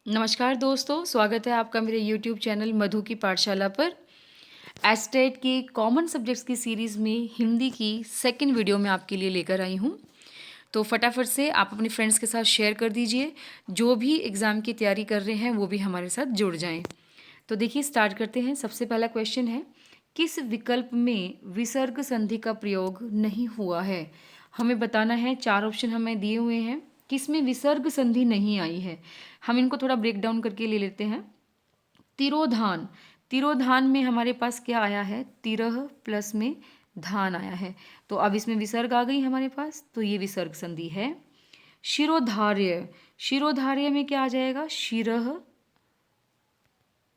नमस्कार दोस्तों, स्वागत है आपका मेरे YouTube चैनल मधु की पाठशाला पर। एस्टेट के कॉमन सब्जेक्ट्स की सीरीज़ में हिंदी की सेकंड वीडियो में आपके लिए लेकर आई हूँ। तो फटाफट से आप अपने फ्रेंड्स के साथ शेयर कर दीजिए। जो भी एग्ज़ाम की तैयारी कर रहे हैं वो भी हमारे साथ जुड़ जाएं। तो देखिए, स्टार्ट करते हैं। सबसे पहला क्वेश्चन है, किस विकल्प में विसर्ग संधि का प्रयोग नहीं हुआ है? हमें बताना है। 4 ऑप्शन हमें दिए हुए हैं, किसमें विसर्ग संधि नहीं आई है। हम इनको थोड़ा ब्रेक डाउन करके ले लेते हैं। तिरोधान, तिरोधान में हमारे पास क्या आया है? तिरह प्लस में धान आया है, तो अब इसमें विसर्ग आ गई हमारे पास, तो ये विसर्ग संधि है। शिरोधार्य, शिरोधार्य में क्या आ जाएगा? शिरह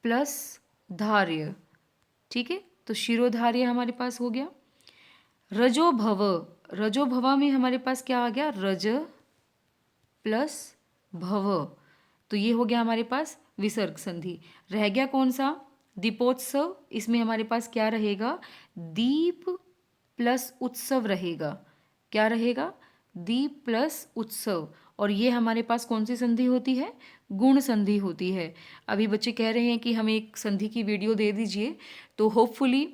प्लस धार्य। ठीक है, तो शिरोधार्य हमारे पास हो गया। रजोभव, रजोभव में हमारे पास क्या आ गया? रज प्लस भव, तो ये हो गया हमारे पास विसर्ग संधि। रह गया कौन सा? दीपोत्सव। इसमें हमारे पास क्या रहेगा? दीप प्लस उत्सव रहेगा। क्या रहेगा? दीप प्लस उत्सव। और ये हमारे पास कौन सी संधि होती है? गुण संधि होती है। अभी बच्चे कह रहे हैं कि हमें एक संधि की वीडियो दे दीजिए, तो होपफुली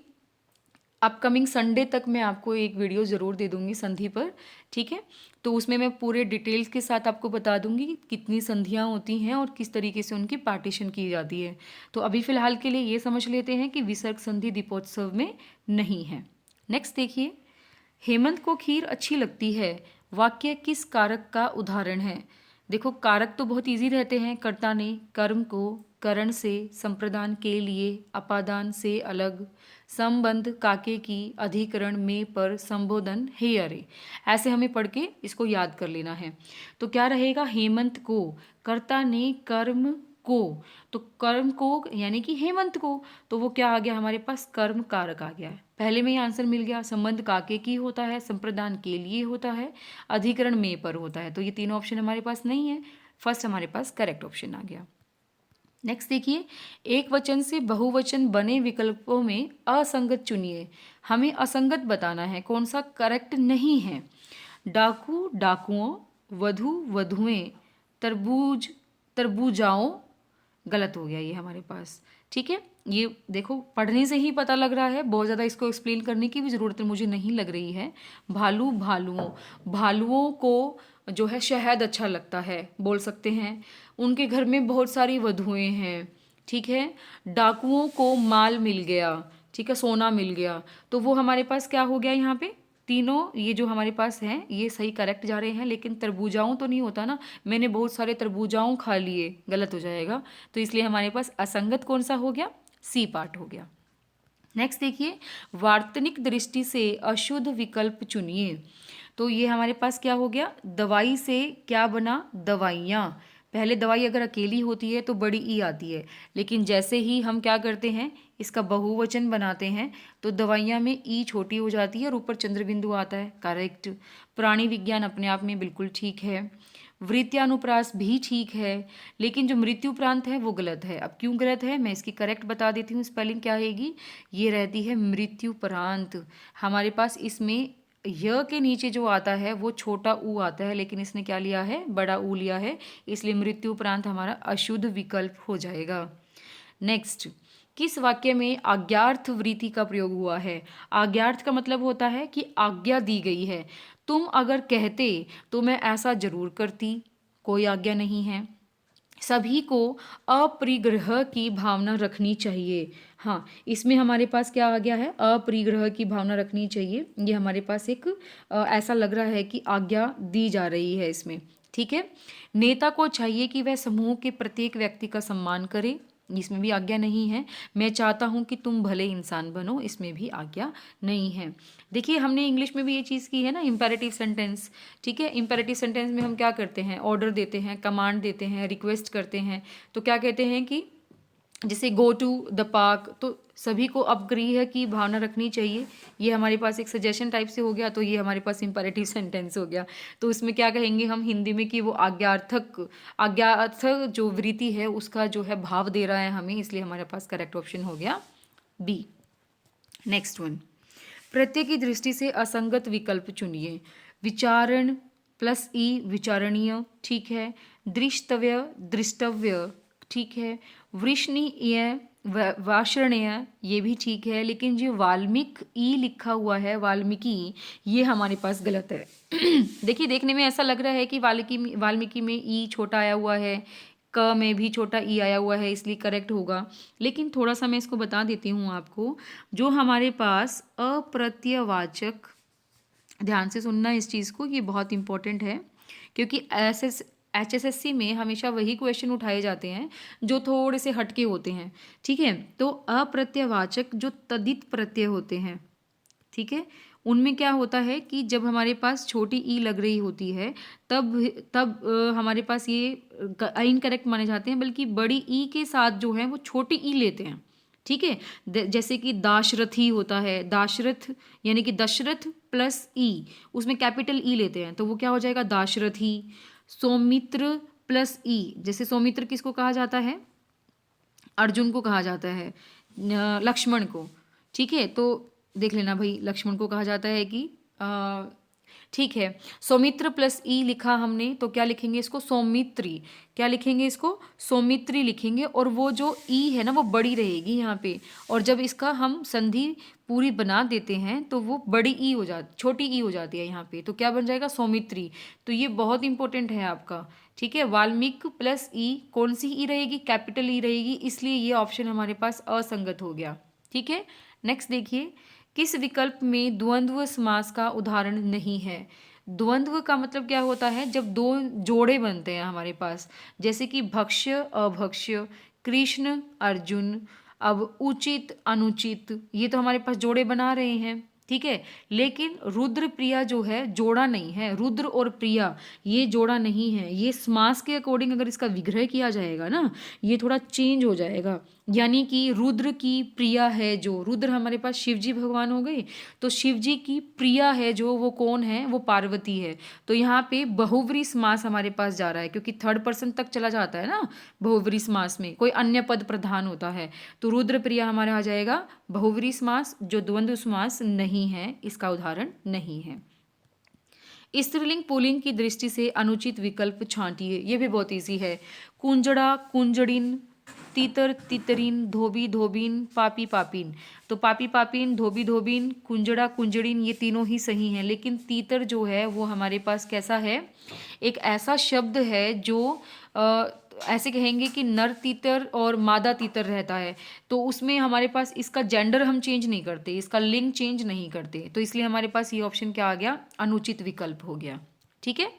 अपकमिंग संडे तक मैं आपको एक वीडियो ज़रूर दे दूंगी संधि पर। ठीक है, तो उसमें मैं पूरे डिटेल्स के साथ आपको बता दूंगी कि कितनी संधियाँ होती हैं और किस तरीके से उनकी पार्टीशन की जाती है। तो अभी फ़िलहाल के लिए ये समझ लेते हैं कि विसर्ग संधि दीपोत्सव में नहीं है। नेक्स्ट देखिए, हेमंत को खीर अच्छी लगती है, वाक्य किस कारक का उदाहरण है? देखो, कारक तो बहुत इजी रहते हैं। कर्ता ने कर्म को करण से, संप्रदान के लिए, अपादान से अलग, संबंध काके की, अधिकरण में पर, संबोधन हे अरे। ऐसे हमें पढ़ के इसको याद कर लेना है। तो क्या रहेगा? हेमंत को, कर्ता ने कर्म को, तो कर्म को यानी कि हेमंत को, तो वो क्या आ गया हमारे पास? कर्म कारक आ गया है। पहले में ही आंसर मिल गया। संबंध काके की होता है, संप्रदान के लिए होता है, अधिकरण में पर होता है। तो ये तीनों ऑप्शन हमारे पास नहीं है। फर्स्ट हमारे पास करेक्ट ऑप्शन आ गया। नेक्स्ट देखिए, एक वचन से बहुवचन बने विकल्पों में असंगत चुनिए। हमें असंगत बताना है, कौन सा करेक्ट नहीं है। डाकू डाकुओं, वधू वधुएं, तरबूज तरबूजाओं, गलत हो गया ये हमारे पास। ठीक है, ये देखो पढ़ने से ही पता लग रहा है, बहुत ज़्यादा इसको एक्सप्लेन करने की भी ज़रूरत मुझे नहीं लग रही है। भालू भालुओं, भालुओं को जो है शहद अच्छा लगता है, बोल सकते हैं। उनके घर में बहुत सारी वधुएं हैं। ठीक है, डाकुओं को माल मिल गया। ठीक है, सोना मिल गया। तो वो हमारे पास क्या हो गया यहाँ पे? तीनों ये जो हमारे पास हैं ये सही करेक्ट जा रहे हैं, लेकिन तरबूजाओं तो नहीं होता ना। मैंने बहुत सारे तरबूजाओं खा लिए, गलत हो जाएगा। तो इसलिए हमारे पास असंगत कौन सा हो गया? सी पार्ट हो गया। नेक्स्ट देखिए, वार्तनिक दृष्टि से अशुद्ध विकल्प चुनिए। तो ये हमारे पास क्या हो गया? दवाई से क्या बना? दवाइयाँ। पहले दवाई अगर अकेली होती है तो बड़ी ई आती है, लेकिन जैसे ही हम क्या करते हैं, इसका बहुवचन बनाते हैं, तो दवाइयाँ में ई छोटी हो जाती है और ऊपर चंद्र बिंदु आता है। करेक्ट। प्राणी विज्ञान अपने आप में बिल्कुल ठीक है। वृत्यानुप्रास भी ठीक है, लेकिन जो मृत्युप्रांत है वो गलत है। अब क्यों गलत है मैं इसकी करेक्ट बता देती हूँ। स्पेलिंग क्या रहेगी? ये रहती है मृत्युपरांत। हमारे पास इसमें य के नीचे जो आता है वो छोटा ऊ आता है, लेकिन इसने क्या लिया है? बड़ा ऊ लिया है, इसलिए मृत्युपरांत हमारा अशुद्ध विकल्प हो जाएगा। नेक्स्ट, किस वाक्य में आज्ञार्थ वृत्ति का प्रयोग हुआ है? आज्ञार्थ का मतलब होता है कि आज्ञा दी गई है। तुम अगर कहते तो मैं ऐसा जरूर करती, कोई आज्ञा नहीं है। सभी को अपरिग्रह की भावना रखनी चाहिए। हाँ, इसमें हमारे पास क्या आ गया है? अपरिग्रह की भावना रखनी चाहिए। ये हमारे पास एक ऐसा लग रहा है कि आज्ञा दी जा रही है इसमें। ठीक है, नेता को चाहिए कि वह समूह के प्रत्येक व्यक्ति का सम्मान करे, इसमें भी आज्ञा नहीं है। मैं चाहता हूँ कि तुम भले इंसान बनो, इसमें भी आज्ञा नहीं है। देखिए, हमने इंग्लिश में भी ये चीज़ की है ना, इम्पेरेटिव सेंटेंस। ठीक है, इम्पेरेटिव सेंटेंस में हम क्या करते हैं? ऑर्डर देते हैं, कमांड देते हैं, रिक्वेस्ट करते हैं। तो क्या कहते हैं कि जैसे गो टू द पार्क, तो सभी को अपग्रह की भावना रखनी चाहिए। ये हमारे पास एक सजेशन टाइप से हो गया, तो ये हमारे पास इम्पेरेटिव सेंटेंस हो गया। तो इसमें क्या कहेंगे हम हिंदी में कि वो आज्ञार्थक जो वृत्ति है उसका जो है भाव दे रहा है हमें, इसलिए हमारे पास करेक्ट ऑप्शन हो गया बी। नेक्स्ट वन, प्रत्यय की दृष्टि से असंगत विकल्प चुनिए। विचारण प्लस ई विचारणीय, ठीक है। दृष्टव्य दृष्टव्य ठीक है। वृष्णीय, वार्ष्णेय, ये भी ठीक है, लेकिन जो वाल्मीकि ई लिखा हुआ है, वाल्मीकि, ये हमारे पास गलत है। देखिए, देखने में ऐसा लग रहा है कि वाल्मीकि में ई छोटा आया हुआ है, क में भी छोटा ई आया हुआ है, इसलिए करेक्ट होगा। लेकिन थोड़ा सा मैं इसको बता देती हूँ आपको। जो हमारे पास अप्रत्ययवाचक, ध्यान से सुनना इस चीज़ को, ये बहुत इंपॉर्टेंट है, क्योंकि HSSC में हमेशा वही क्वेश्चन उठाए जाते हैं जो थोड़े से हटके होते हैं। ठीक है, तो अप्रत्ययवाचक जो तदित प्रत्यय होते हैं, ठीक है, उनमें क्या होता है कि जब हमारे पास छोटी ई लग रही होती है, तब तब हमारे पास ये इनकरेक्ट माने जाते हैं, बल्कि बड़ी ई के साथ जो है वो छोटी ई लेते हैं। ठीक है, जैसे कि दाशरथी होता है, दाशरथ यानी कि दशरथ प्लस ई, उसमें कैपिटल ई लेते हैं, तो वो क्या हो जाएगा, दाशरथी। सौमित्र प्लस ई, जैसे सौमित्र किसको कहा जाता है, अर्जुन को कहा जाता है, लक्ष्मण को। ठीक है, तो देख लेना भाई, लक्ष्मण को कहा जाता है कि ठीक है, सौमित्र प्लस ई लिखा हमने, तो क्या लिखेंगे इसको, सौमित्री। क्या लिखेंगे इसको, सौमित्री लिखेंगे, और वो जो ई है ना वो बड़ी रहेगी यहाँ पे, और जब इसका हम संधि पूरी बना देते हैं तो वो बड़ी ई हो जाती, छोटी ई हो जाती है यहाँ पे, तो क्या बन जाएगा, सौमित्री। तो ये बहुत इंपॉर्टेंट है आपका। ठीक है, वाल्मीकि प्लस ई, कौन सी ई रहेगी, कैपिटल ई रहेगी, इसलिए ये ऑप्शन हमारे पास असंगत हो गया। ठीक है, नेक्स्ट देखिए, किस विकल्प में द्वंद्व समास का उदाहरण नहीं है। द्वंद्व का मतलब क्या होता है, जब दो जोड़े बनते हैं हमारे पास, जैसे कि भक्ष्य अभक्ष्य, कृष्ण अर्जुन, अब उचित अनुचित, ये तो हमारे पास जोड़े बना रहे हैं। ठीक है, लेकिन रुद्र प्रिया जो है जोड़ा नहीं है, रुद्र और प्रिया ये जोड़ा नहीं है, ये समास के अकॉर्डिंग अगर इसका विग्रह किया जाएगा ना, ये थोड़ा चेंज हो जाएगा। यानी कि रुद्र की प्रिया है जो, रुद्र हमारे पास शिव जी भगवान हो गए, तो शिव जी की प्रिया है जो, वो कौन है, वो पार्वती है। तो यहाँ पे बहुव्री समास हमारे पास जा रहा है, क्योंकि थर्ड पर्सन तक चला जाता है ना बहुव्री समास में, कोई अन्य पद प्रधान होता है, तो रुद्र प्रिया हमारे आ जाएगा बहुव्री समास, जो द्वंद्व समास नहीं है, इसका उदाहरण नहीं है। स्त्रीलिंग पुल्लिंग की दृष्टि से अनुचित विकल्प छांटिए, ये भी बहुत ईजी है। कुंजड़ा कुंजड़िन, तीतर तितरीन, धोबी धोबीन, पापी पापीन। तो पापी पापीन, धोबी धोबीन, कुंजड़ा कुंजड़िन, ये तीनों ही सही हैं, लेकिन तीतर जो है वो हमारे पास कैसा है, एक ऐसा शब्द है जो ऐसे कहेंगे कि नर तीतर और मादा तीतर रहता है, तो उसमें हमारे पास इसका जेंडर हम चेंज नहीं करते, इसका लिंग चेंज नहीं करते, तो इसलिए हमारे पास ये ऑप्शन क्या आ गया, अनुचित विकल्प हो गया। ठीक है,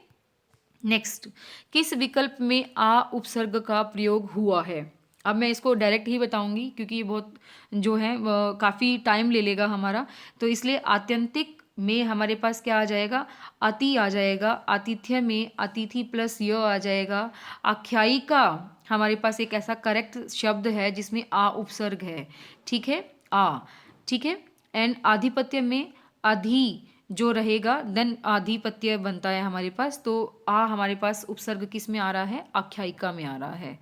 नेक्स्ट, किस विकल्प में आ उपसर्ग का प्रयोग हुआ है। अब मैं इसको डायरेक्ट ही बताऊंगी, क्योंकि ये बहुत जो है काफ़ी टाइम ले लेगा हमारा, तो इसलिए आत्यंतिक में हमारे पास क्या आ जाएगा, अति आ जाएगा, आतिथ्य में अतिथि प्लस य आ जाएगा, आख्यायिका हमारे पास एक ऐसा करेक्ट शब्द है जिसमें आ उपसर्ग है। ठीक है, आ, ठीक है, एंड आधिपत्य में अधि जो रहेगा, देन आधिपत्य बनता है हमारे पास, तो आ हमारे पास उपसर्ग किस में आ रहा है, आख्यायिका में आ रहा है।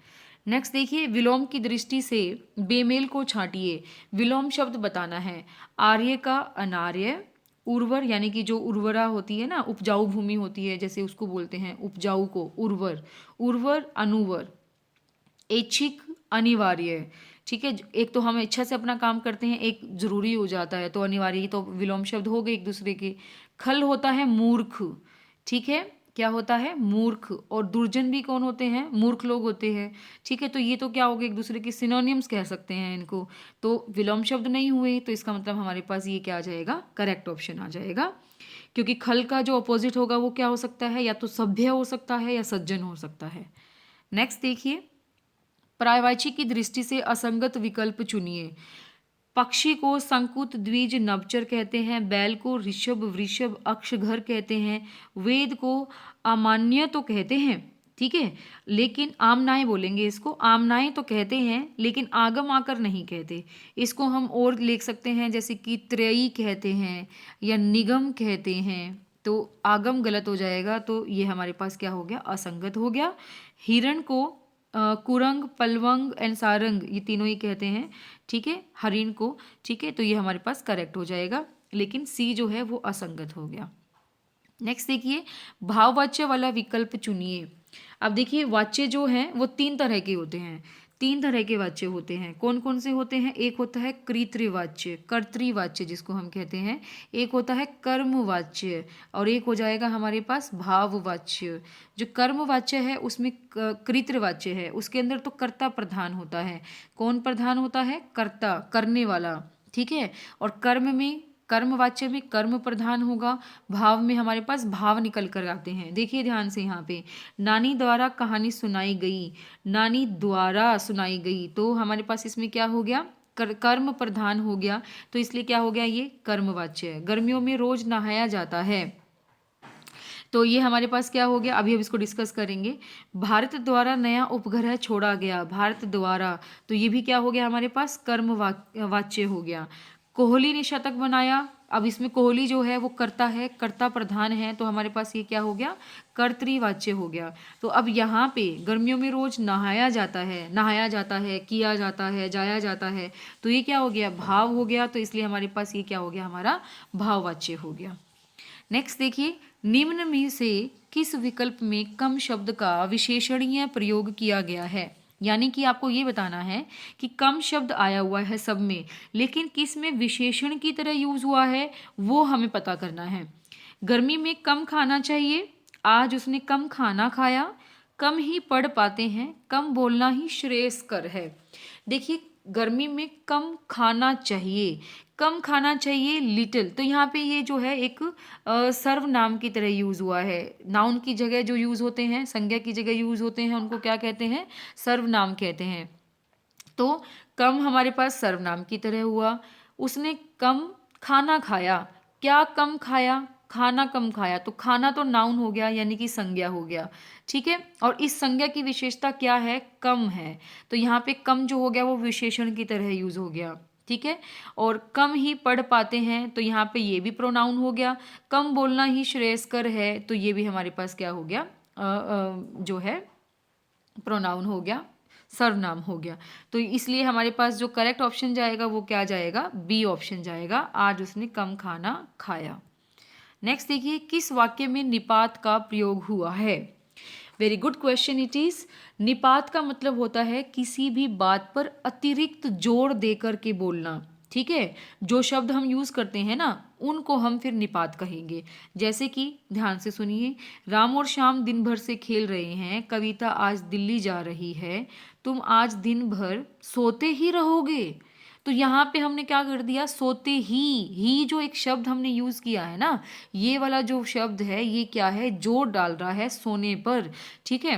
नेक्स्ट देखिए, विलोम की दृष्टि से बेमेल को छांटिए, विलोम शब्द बताना है। आर्य का अनार्य, उर्वर यानी कि जो उर्वरा होती है ना, उपजाऊ भूमि होती है, जैसे उसको बोलते हैं उपजाऊ को उर्वर, उर्वर अनुवर, ऐच्छिक अनिवार्य। ठीक है, एक तो हम इच्छा से अपना काम करते हैं, एक जरूरी हो जाता है, तो अनिवार्य, तो विलोम शब्द हो गए एक दूसरे के। खल होता है मूर्ख, ठीक है, क्या होता है, मूर्ख, और दुर्जन भी कौन होते हैं, मूर्ख लोग होते हैं। ठीक है, तो ये तो क्या हो गए, एक दूसरे के सिनोनिम्स कह सकते हैं इनको, तो विलोम शब्द नहीं हुए, तो इसका मतलब हमारे पास ये क्या आ जाएगा, करेक्ट ऑप्शन आ जाएगा, क्योंकि खल का जो अपोजिट होगा वो क्या हो सकता है, या तो सभ्य हो सकता है या सज्जन हो सकता है। नेक्स्ट देखिए, पर्यायवाची की दृष्टि से असंगत विकल्प चुनिए। पक्षी को संकुत द्विज नवचर कहते हैं, बैल को ऋषभ वृषभ अक्षघर कहते हैं, वेद को अमान्य तो कहते हैं, ठीक है, लेकिन आमनाएं बोलेंगे इसको, आमनाएं तो कहते हैं लेकिन आगम आकर नहीं कहते। इसको हम और लिख सकते हैं, जैसे कि त्रयी कहते हैं या निगम कहते हैं, तो आगम गलत हो जाएगा, तो ये हमारे पास क्या हो गया, असंगत हो गया। हिरण को कुरंग पलवंग एंड सारंग, ये तीनों ही कहते हैं, ठीक है, हरिण को, ठीक है, तो ये हमारे पास करेक्ट हो जाएगा, लेकिन सी जो है वो असंगत हो गया। नेक्स्ट देखिए, भाववाच्य वाला विकल्प चुनिए। अब देखिए वाच्य जो हैं वो 3 तरह के होते हैं, 3 तरह के वाच्य होते हैं। कौन कौन से होते हैं? एक होता है कर्तृवाच्य, कर्तृवाच्य जिसको हम कहते हैं, एक होता है कर्मवाच्य, और एक हो जाएगा हमारे पास भाववाच्य। जो कर्मवाच्य है उसमें कर्तृवाच्य है, उसके अंदर तो कर्ता प्रधान होता है। कौन प्रधान होता है? कर्ता, करने वाला, ठीक है। और कर्म में, कर्मवाच्य में कर्म प्रधान होगा, भाव में हमारे पास भाव निकल कर आते हैं। देखिए ध्यान से यहाँ पे, नानी द्वारा कहानी सुनाई गई, नानी द्वारा सुनाई गई, तो हमारे पास इसमें क्या हो गया? कर्म प्रधान हो गया, तो इसलिए क्या हो गया? ये कर्मवाच्य है। गर्मियों में रोज नहाया जाता है, तो ये हमारे पास क्या हो गया? अभी अब इसको डिस्कस करेंगे। भारत द्वारा नया उपग्रह छोड़ा गया, भारत द्वारा, तो ये भी क्या हो गया हमारे पास? कर्म वाच्य हो गया। कोहली ने शतक बनाया, अब इसमें कोहली जो है वो कर्ता है, कर्ता प्रधान है, तो हमारे पास ये क्या हो गया? कर्तृवाच्य हो गया। तो अब यहाँ पे गर्मियों में रोज नहाया जाता है, नहाया जाता है, किया जाता है, जाया जाता है, तो ये क्या हो गया? भाव हो गया, तो इसलिए हमारे पास ये क्या हो गया? हमारा भाववाच्य हो गया। नेक्स्ट देखिए, निम्न में से किस विकल्प में कम शब्द का विशेषणीय प्रयोग किया गया है? यानी कि आपको ये बताना है कि कम शब्द आया हुआ है सब में, लेकिन किस में विशेषण की तरह यूज हुआ है वो हमें पता करना है। गर्मी में कम खाना चाहिए, आज उसने कम खाना खाया, कम ही पढ़ पाते हैं, कम बोलना ही श्रेयस्कर है। देखिए गर्मी में कम खाना चाहिए, कम खाना चाहिए, लिटिल, तो यहाँ पे ये जो है एक सर्वनाम की तरह यूज हुआ है। नाउन की जगह जो यूज होते हैं, संज्ञा की जगह यूज होते हैं, उनको क्या कहते हैं? सर्वनाम कहते हैं। तो कम हमारे पास सर्वनाम की तरह हुआ। उसने कम खाना खाया, क्या कम खाया? खाना कम खाया, तो खाना तो नाउन हो गया, यानी कि संज्ञा हो गया, ठीक है। और इस संज्ञा की विशेषता क्या है? कम है, तो यहाँ पे कम जो हो गया वो विशेषण की तरह यूज हो गया, ठीक है। और कम ही पढ़ पाते हैं, तो यहाँ पे ये भी प्रोनाउन हो गया। कम बोलना ही श्रेयस्कर है, तो ये भी हमारे पास क्या हो गया? जो है प्रोनाउन हो गया, सर्वनाम हो गया। तो इसलिए हमारे पास जो करेक्ट ऑप्शन जाएगा वो क्या जाएगा? बी ऑप्शन जाएगा, आज उसने कम खाना खाया। नेक्स्ट देखिए, किस वाक्य में निपात का प्रयोग हुआ है? Very good question it is. निपात का मतलब होता है किसी भी बात पर अतिरिक्त जोर देकर के बोलना, ठीक है। जो शब्द हम यूज करते हैं ना उनको हम फिर निपात कहेंगे। जैसे कि ध्यान से सुनिए, राम और श्याम दिन भर से खेल रहे हैं, कविता आज दिल्ली जा रही है, तुम आज दिन भर सोते ही रहोगे। तो यहाँ पे हमने क्या कर दिया? सोते ही जो एक शब्द हमने यूज किया है ना, ये वाला जो शब्द है ये क्या है? जोर डाल रहा है सोने पर, ठीक है।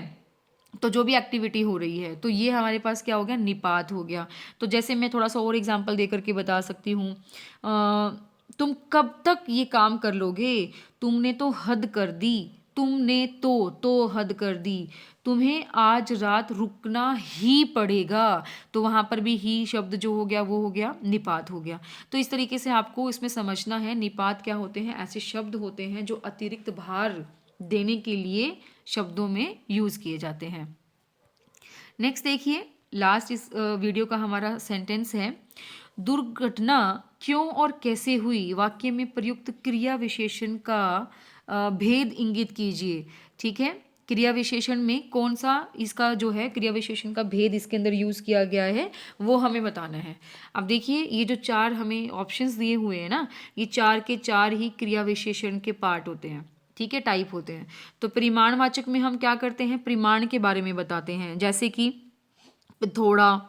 तो जो भी एक्टिविटी हो रही है, तो ये हमारे पास क्या हो गया? निपात हो गया। तो जैसे मैं थोड़ा सा और एग्जांपल दे करके बता सकती हूँ, तुम कब तक ये काम कर लोगे? तुमने तो हद कर दी, तुमने तो हद कर दी, तुम्हें आज रात रुकना ही पड़ेगा, तो वहाँ पर भी ही शब्द जो हो गया वो हो गया निपात हो गया। तो इस तरीके से आपको इसमें समझना है निपात क्या होते हैं। ऐसे शब्द होते हैं जो अतिरिक्त भार देने के लिए शब्दों में यूज किए जाते हैं। नेक्स्ट देखिए, लास्ट इस वीडियो का हमारा सेंटेंस है, दुर्घटना क्यों और कैसे हुई, वाक्य में प्रयुक्त क्रिया विशेषण का भेद इंगित कीजिए, ठीक है। क्रिया विशेषण में कौन सा इसका जो है क्रिया विशेषण का भेद इसके अंदर यूज किया गया है वो हमें बताना है। अब देखिए ये जो 4 हमें ऑप्शंस दिए हुए हैं ना, ये 4 के 4 ही क्रिया विशेषण के पार्ट होते हैं, ठीक है, टाइप होते हैं। तो परिमाणवाचक में हम क्या करते हैं? परिमाण के बारे में बताते हैं, जैसे कि थोड़ा,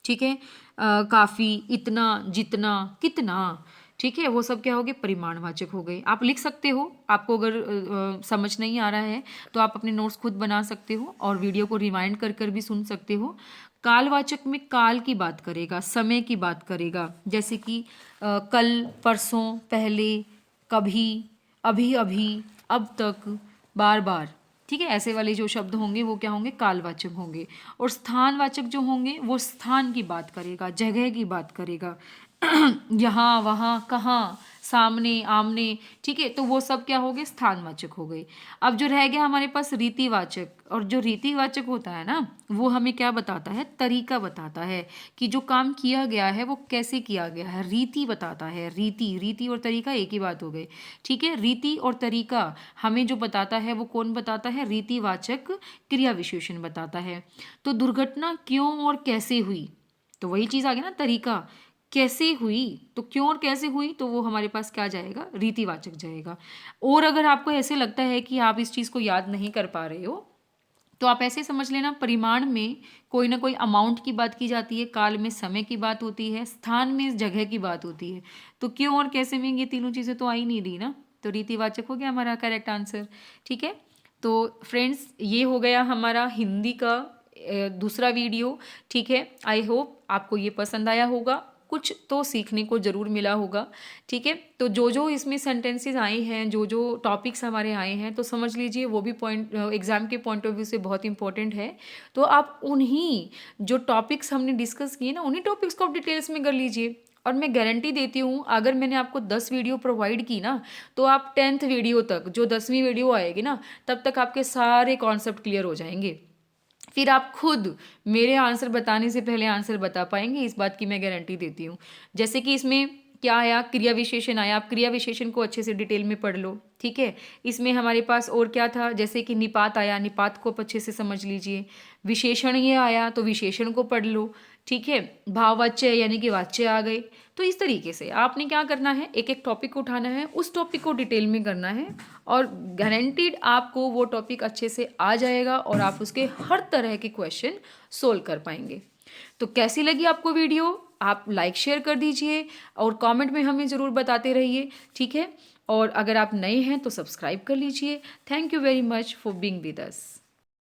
ठीक है, काफ़ी, इतना, जितना, कितना, ठीक है, वो सब क्या हो गए? परिमाणवाचक हो गए। आप लिख सकते हो, आपको अगर समझ नहीं आ रहा है तो आप अपने नोट्स खुद बना सकते हो और वीडियो को रिवाइंड कर कर भी सुन सकते हो। कालवाचक में काल की बात करेगा, समय की बात करेगा, जैसे कि कल, परसों, पहले, कभी, अभी अभी, अब तक, बार बार, ठीक है। ऐसे वाले जो शब्द होंगे वो क्या होंगे? कालवाचक होंगे। और स्थानवाचक जो होंगे वो स्थान की बात करेगा, जगह की बात करेगा, यहाँ वहाँ कहाँ, सामने आमने, ठीक है, तो वो सब क्या हो गए, स्थानवाचक हो गए। अब जो रह गया हमारे पास रीतिवाचक, और जो रीतिवाचक होता है ना, वो हमें क्या बताता है, तरीका बताता है कि जो काम किया गया है वो कैसे किया गया है, रीति बताता है। रीति, रीति और तरीका एक ही बात हो गई, ठीक है। रीति और तरीका हमें जो बताता है वो कौन बताता है, रीतिवाचक क्रिया विशेषण बताता है। तो दुर्घटना क्यों और कैसे हुई, तो वही चीज़ आ गई ना, तरीका कैसे हुई, तो क्यों और कैसे हुई, तो वो हमारे पास क्या जाएगा, रीतिवाचक जाएगा। और अगर आपको ऐसे लगता है कि आप इस चीज़ को याद नहीं कर पा रहे हो, तो आप ऐसे समझ लेना, परिमाण में कोई ना कोई अमाउंट की बात की जाती है, काल में समय की बात होती है, स्थान में जगह की बात होती है। तो क्यों और कैसे में ये तीनों चीज़ें तो आ ही नहीं रही ना, तो रीतिवाचक हो गया हमारा करेक्ट आंसर, ठीक है। तो फ्रेंड्स, ये हो गया हमारा हिंदी का दूसरा वीडियो, ठीक है। आई होप आपको ये पसंद आया होगा, कुछ तो सीखने को ज़रूर मिला होगा, ठीक है। तो जो जो इसमें सेंटेंसेस आए हैं, जो जो टॉपिक्स हमारे आए हैं, तो समझ लीजिए वो भी पॉइंट एग्ज़ाम के पॉइंट ऑफ व्यू से बहुत इंपॉर्टेंट है। तो आप उन्हीं जो टॉपिक्स हमने डिस्कस किए ना, उन्हीं टॉपिक्स को आप डिटेल्स में कर लीजिए। और मैं गारंटी देती हूँ, अगर मैंने आपको 10 वीडियो प्रोवाइड की ना, तो आप 10th वीडियो तक, जो 10वीं वीडियो आएगी ना, तब तक आपके सारे कॉन्सेप्ट क्लियर हो जाएंगे। फिर आप खुद मेरे आंसर बताने से पहले आंसर बता पाएंगे, इस बात की मैं गारंटी देती हूँ। जैसे कि इसमें क्या आया, क्रिया विशेषण आया, आप क्रिया विशेषण को अच्छे से डिटेल में पढ़ लो, ठीक है। इसमें हमारे पास और क्या था, जैसे कि निपात आया, निपात को आप अच्छे से समझ लीजिए। विशेषण ये आया, तो विशेषण को पढ़ लो, ठीक है। भाववाच्य यानी कि वाच्य आ गए। तो इस तरीके से आपने क्या करना है, एक एक टॉपिक को उठाना है, उस टॉपिक को डिटेल में करना है, और गारंटीड आपको वो टॉपिक अच्छे से आ जाएगा और आप उसके हर तरह के क्वेश्चन सोल्व कर पाएंगे। तो कैसी लगी आपको वीडियो, आप लाइक शेयर कर दीजिए और कमेंट में हमें ज़रूर बताते रहिए, ठीक है। और अगर आप नए हैं तो सब्सक्राइब कर लीजिए। Thank you very much for being with us.